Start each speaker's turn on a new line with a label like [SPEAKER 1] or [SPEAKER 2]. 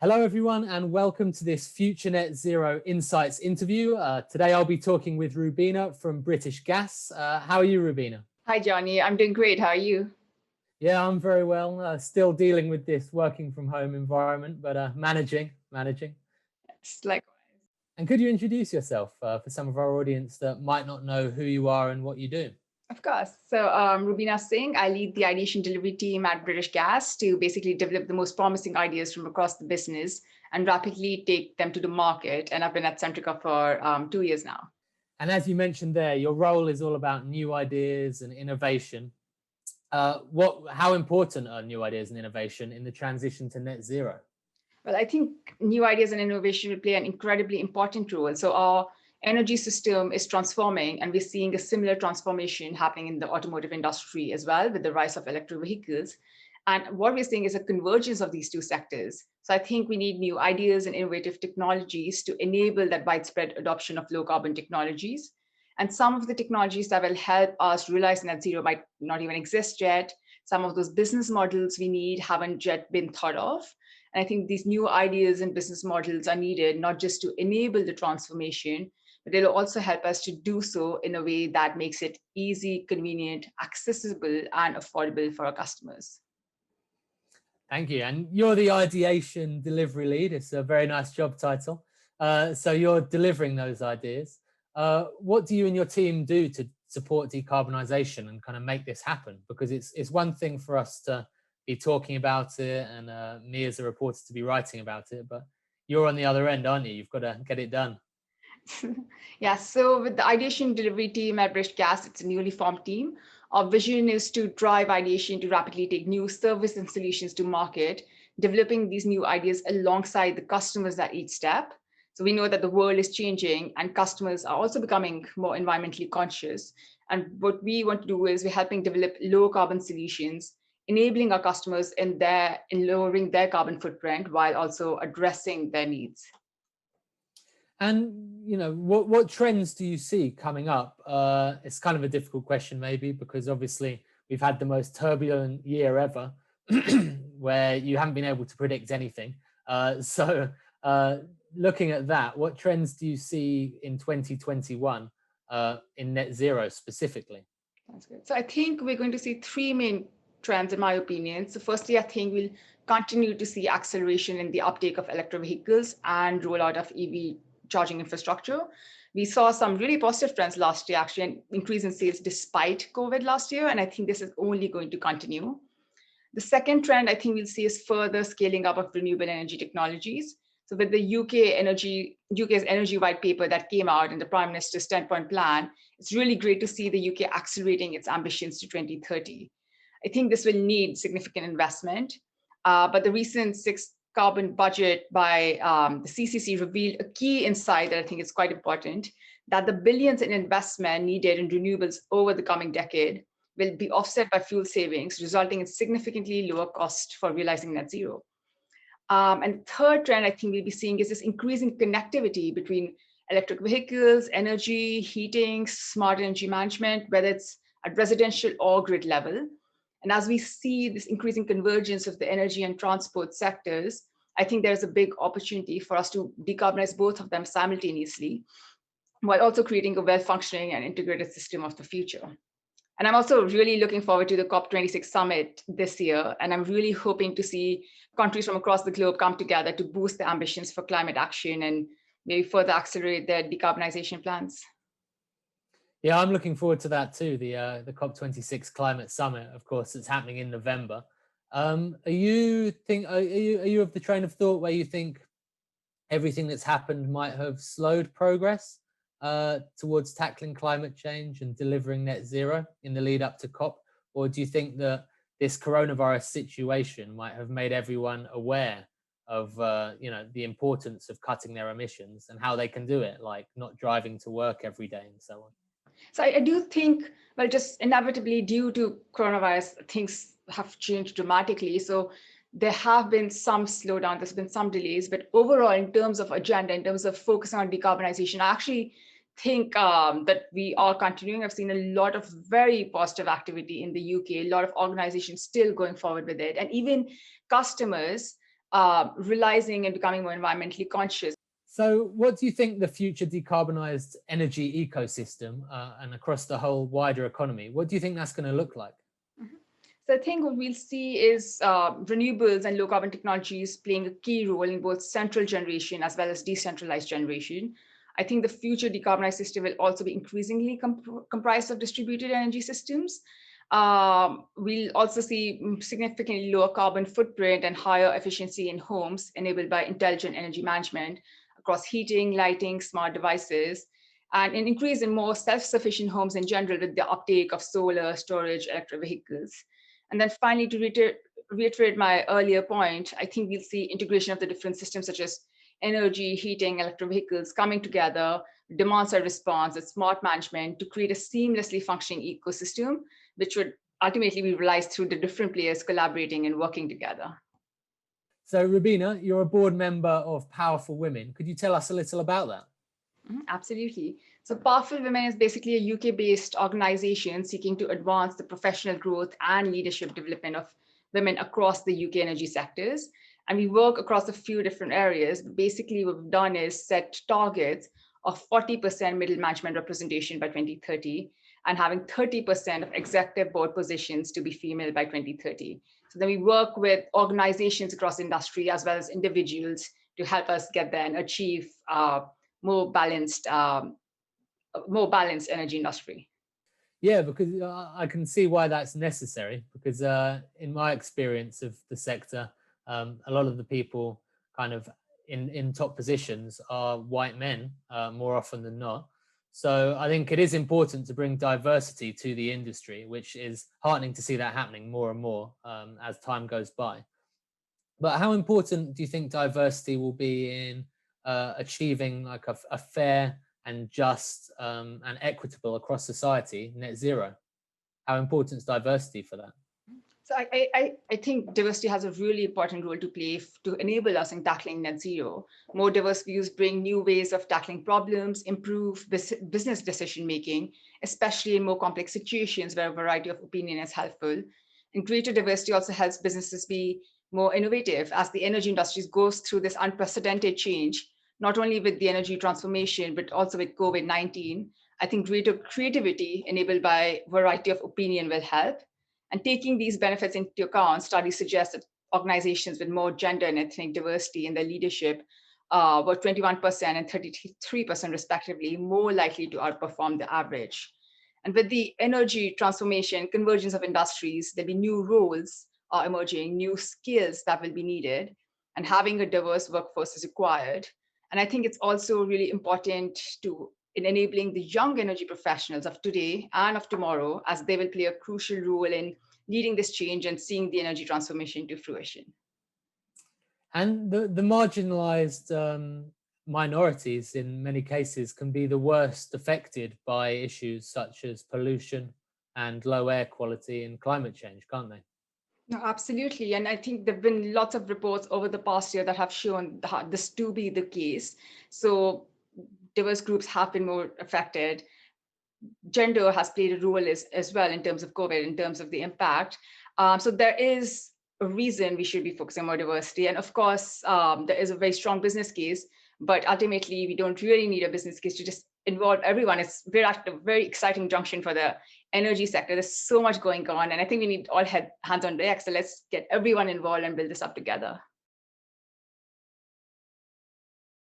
[SPEAKER 1] Hello, everyone, and welcome to this Future Net Zero Insights interview. Today, I'll be talking with Rubina from British Gas. How are you, Rubina?
[SPEAKER 2] Hi, Johnny. I'm doing great. How are you?
[SPEAKER 1] Yeah, I'm very well. Still dealing with this working from home environment, but managing.
[SPEAKER 2] It's likewise.
[SPEAKER 1] And could you introduce yourself for some of our audience that might not know who you are and what you do?
[SPEAKER 2] Of course. So, Rubina Singh, I lead the Ideation Delivery team at British Gas to basically develop the most promising ideas from across the business and rapidly take them to the market. And I've been at Centrica for 2 years now.
[SPEAKER 1] And as you mentioned there, your role is all about new ideas and innovation. How important are new ideas and innovation in the transition to net zero?
[SPEAKER 2] Well, I think new ideas and innovation will play an incredibly important role. So our energy system is transforming, and we're seeing a similar transformation happening in the automotive industry as well with the rise of electric vehicles. And what we're seeing is a convergence of these two sectors. So I think we need new ideas and innovative technologies to enable that widespread adoption of low carbon technologies. And some of the technologies that will help us realize net zero might not even exist yet. Some of those business models we need haven't yet been thought of. And I think these new ideas and business models are needed not just to enable the transformation, but it'll also help us to do so in a way that makes it easy, convenient, accessible, and affordable for our customers.
[SPEAKER 1] Thank you. And you're the Ideation Delivery Lead. It's a very nice job title. So you're delivering those ideas. What do you and your team do to support decarbonisation and kind of make this happen? Because it's one thing for us to be talking about it and me as a reporter to be writing about it, but you're on the other end, aren't you? You've got to get it done.
[SPEAKER 2] Yeah, so with the Ideation Delivery team at British Gas, it's a newly formed team. Our vision is to drive ideation to rapidly take new service and solutions to market, developing these new ideas alongside the customers at each step. So we know that the world is changing and customers are also becoming more environmentally conscious. And what we want to do is we're helping develop low carbon solutions, enabling our customers in lowering their carbon footprint while also addressing their needs.
[SPEAKER 1] And what trends do you see coming up? It's kind of a difficult question, maybe, because obviously we've had the most turbulent year ever, where you haven't been able to predict anything. So looking at that, what trends do you see in 2021 in net zero specifically?
[SPEAKER 2] That's good. So I think we're going to see three main trends, in my opinion. So firstly, I think we'll continue to see acceleration in the uptake of electric vehicles and rollout of EV charging infrastructure. We saw some really positive trends last year, actually, an increase in sales despite COVID last year. And I think this is only going to continue. The second trend I think we'll see is further scaling up of renewable energy technologies. So with the UK's energy white paper that came out and the Prime Minister's 10-point plan, it's really great to see the UK accelerating its ambitions to 2030. I think this will need significant investment, but the recent sixth carbon budget by the CCC revealed a key insight that I think is quite important, that the billions in investment needed in renewables over the coming decade will be offset by fuel savings, resulting in significantly lower cost for realizing net zero. And third trend I think we'll be seeing is this increasing connectivity between electric vehicles, energy, heating, smart energy management, whether it's at residential or grid level. And as we see this increasing convergence of the energy and transport sectors, I think there's a big opportunity for us to decarbonize both of them simultaneously, while also creating a well-functioning and integrated system of the future. And I'm also really looking forward to the COP26 summit this year. And I'm really hoping to see countries from across the globe come together to boost the ambitions for climate action and maybe further accelerate their decarbonization plans.
[SPEAKER 1] Yeah, I'm looking forward to that too. The COP26 climate summit, of course, it's happening in November. Are you of the train of thought where you think everything that's happened might have slowed progress towards tackling climate change and delivering net zero in the lead up to COP? Or do you think that this coronavirus situation might have made everyone aware of the importance of cutting their emissions and how they can do it, like not driving to work every day and so on?
[SPEAKER 2] So I do think, well, just inevitably due to coronavirus, things have changed dramatically. So there have been some slowdown, there's been some delays, but overall, in terms of agenda, in terms of focusing on decarbonization, I actually think that we are continuing. I've seen a lot of very positive activity in the UK, a lot of organizations still going forward with it. And even customers realizing and becoming more environmentally conscious.
[SPEAKER 1] So, what do you think the future decarbonised energy ecosystem and across the whole wider economy? What do you think that's going to look like?
[SPEAKER 2] Mhm. So I think what we'll see is renewables and low carbon technologies playing a key role in both central generation as well as decentralized generation. I think the future decarbonized system will also be increasingly comprised of distributed energy systems. We'll also see significantly lower carbon footprint and higher efficiency in homes enabled by intelligent energy management across heating, lighting, smart devices, and an increase in more self-sufficient homes in general with the uptake of solar, storage, electric vehicles. And then finally, to reiterate my earlier point, I think we'll see integration of the different systems such as energy, heating, electric vehicles coming together, demand side response, and smart management to create a seamlessly functioning ecosystem, which would ultimately be realized through the different players collaborating and working together.
[SPEAKER 1] So, Rubina, you're a board member of Powerful Women. Could you tell us a little about that?
[SPEAKER 2] Absolutely. So Powerful Women is basically a UK-based organization seeking to advance the professional growth and leadership development of women across the UK energy sectors. And we work across a few different areas. Basically, what we've done is set targets of 40% middle management representation by 2030 and having 30% of executive board positions to be female by 2030. So then we work with organizations across industry as well as individuals to help us get there and achieve more balanced, more balanced energy industry.
[SPEAKER 1] Yeah, because I can see why that's necessary. Because in my experience of the sector, a lot of the people kind of in top positions are white men more often than not. So I think it is important to bring diversity to the industry, which is heartening to see that happening more and more as time goes by. But how important do you think diversity will be in achieving like a fair and just and equitable across society net zero? How important is diversity for that?
[SPEAKER 2] So I think diversity has a really important role to play to enable us in tackling net zero. More diverse views bring new ways of tackling problems, improve business decision making, especially in more complex situations where a variety of opinion is helpful. And greater diversity also helps businesses be more innovative as the energy industry goes through this unprecedented change, not only with the energy transformation, but also with COVID-19. I think greater creativity enabled by variety of opinion will help. And taking these benefits into account, studies suggest that organizations with more gender and ethnic diversity in their leadership were 21% and 33% respectively more likely to outperform the average. And with the energy transformation, convergence of industries, there'll be new roles are emerging, new skills that will be needed, and having a diverse workforce is required. And I think it's also really important to in enabling the young energy professionals of today and of tomorrow, as they will play a crucial role in leading this change and seeing the energy transformation to fruition.
[SPEAKER 1] And the marginalized minorities in many cases can be the worst affected by issues such as pollution and low air quality and climate change, can't they?
[SPEAKER 2] No, absolutely. And I think there have been lots of reports over the past year that have shown this to be the case. So diverse groups have been more affected. Gender has played a role as well in terms of COVID, in terms of the impact. So there is a reason we should be focusing on more diversity. And of course, there is a very strong business case, but ultimately we don't really need a business case to just involve everyone. We're at a very exciting junction for the energy sector. There's so much going on. And I think we need all hands on deck. So let's get everyone involved and build this up together.